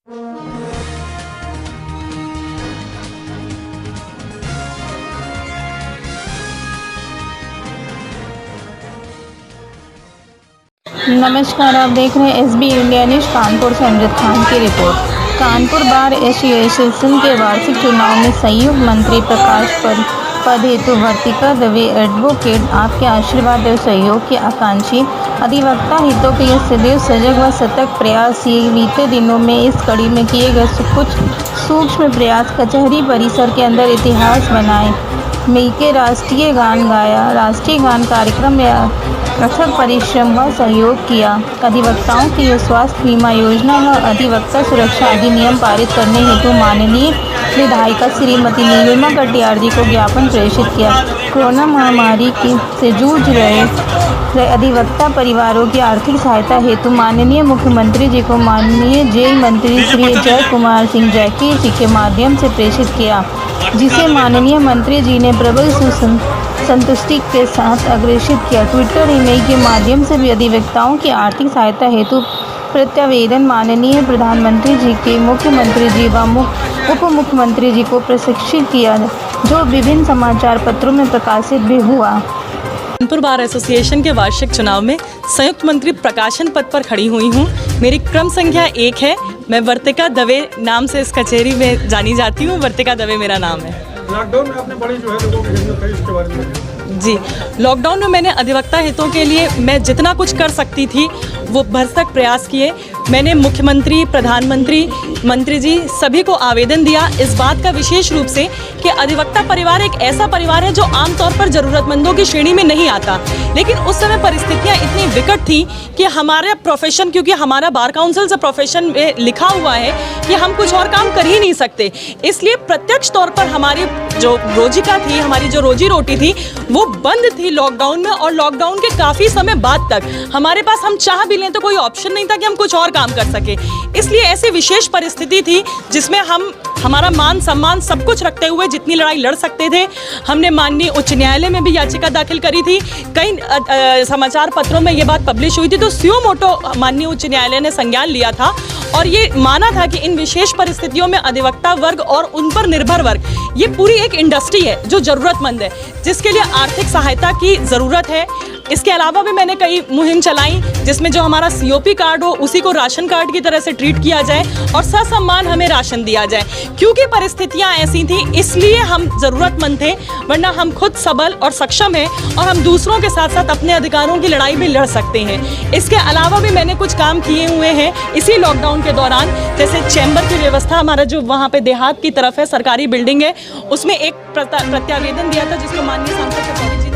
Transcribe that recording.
नमस्कार, आप देख रहे हैं एसबी इंडिया न्यूज़। कानपुर से अमजद खान की रिपोर्ट। कानपुर बार एसोसिएशन के वार्षिक चुनाव में संयुक्त मंत्री प्रकाश पद हेतु वर्तिका दवे एडवोकेट आपके आशीर्वाद और सहयोग के आकांक्षी अधिवक्ता हितों के लिए सदैव सजग व सतर्क प्रयास। ये बीते दिनों में इस कड़ी में किए गए कुछ सूक्ष्म प्रयास कचहरी परिसर के अंदर इतिहास बनाए। मिलके राष्ट्रीय गान गाया, राष्ट्रीय गान कार्यक्रम में अथक परिश्रम व सहयोग किया। अधिवक्ताओं के लिए स्वास्थ्य बीमा योजना व अधिवक्ता सुरक्षा अधिनियम पारित करने हेतु माननीय विधायिका श्रीमती नीलिमा कटियार जी को ज्ञापन प्रेषित किया। कोरोना महामारी से जूझ रहे अधिवक्ता परिवारों की आर्थिक सहायता हेतु माननीय मुख्यमंत्री जी को माननीय जेल मंत्री श्री जय कुमार सिंह जैकी जी के माध्यम से प्रेषित किया, जिसे माननीय मंत्री जी ने प्रबल संतुष्टि के साथ अग्रेषित किया। ट्विटर ईमेल के माध्यम से भी अधिवक्ताओं की आर्थिक सहायता हेतु प्रत्यावेदन माननीय प्रधानमंत्री जी के मुख्यमंत्री जी व उप मुख्यमंत्री जी को प्रशिक्षित किया, जो विभिन्न समाचार पत्रों में प्रकाशित भी हुआ। कानपुर बार एसोसिएशन के वार्षिक चुनाव में संयुक्त मंत्री प्रकाशन पद पर खड़ी हुई हूँ। मेरी क्रम संख्या 1 है। मैं वर्तिका दवे नाम से इस कचहरी में जानी जाती हूँ। वर्तिका दवे मेरा नाम है। लॉकडाउन में आपने बड़ी जो है लोगों की हिम्मत करी, उसके बारे में जी, लॉकडाउन में मैंने अधिवक्ता हितों के लिए मैं जितना कुछ कर सकती थी वो भरसक प्रयास किए। मैंने मुख्यमंत्री, प्रधानमंत्री, मंत्री जी सभी को आवेदन दिया इस बात का विशेष रूप से कि अधिवक्ता परिवार एक ऐसा परिवार है जो आमतौर पर ज़रूरतमंदों की श्रेणी में नहीं आता। लेकिन उस समय परिस्थितियां इतनी विकट थी कि हमारे प्रोफेशन, क्योंकि हमारा बार काउंसिल से प्रोफेशन में लिखा हुआ है कि हम कुछ और काम कर ही नहीं सकते, इसलिए प्रत्यक्ष तौर पर हमारी जो रोजिका थी, हमारी जो रोजी रोटी थी वो बंद थी लॉकडाउन में। और लॉकडाउन के काफ़ी समय बाद तक हमारे पास, हम चाह भी लें तो कोई ऑप्शन नहीं था कि हम कुछ और काम कर सके। इसलिए ऐसी विशेष परिस्थिति थी जिसमें हम हमारा मान सम्मान सब कुछ रखते हुए जितनी लड़ाई लड़ सकते थे, हमने माननीय उच्च न्यायालय में भी याचिका दाखिल करी थी। कई समाचार पत्रों में ये बात पब्लिश हुई थी, तो सुओ मोटो माननीय उच्च न्यायालय ने संज्ञान लिया था और ये माना था कि इन विशेष परिस्थितियों में अधिवक्ता वर्ग और उन पर निर्भर वर्ग, ये पूरी एक इंडस्ट्री है जो ज़रूरतमंद है, जिसके लिए आर्थिक सहायता की ज़रूरत है। इसके अलावा भी मैंने कई मुहिम चलाई जिसमें जो हमारा COP कार्ड हो उसी को राशन कार्ड की तरह से ट्रीट किया जाए और ससम्मान हमें राशन दिया जाए। क्योंकि परिस्थितियां ऐसी थी इसलिए हम ज़रूरतमंद थे, वरना हम खुद सबल और सक्षम हैं और हम दूसरों के साथ साथ अपने अधिकारों की लड़ाई भी लड़ सकते हैं। इसके अलावा भी मैंने कुछ काम किए हुए हैं इसी लॉकडाउन के दौरान, जैसे चैम्बर की व्यवस्था, हमारा जो वहाँ पे देहात की तरफ है सरकारी बिल्डिंग है, उसमें एक प्रत्यावेदन दिया था जिसको माननीय सांसद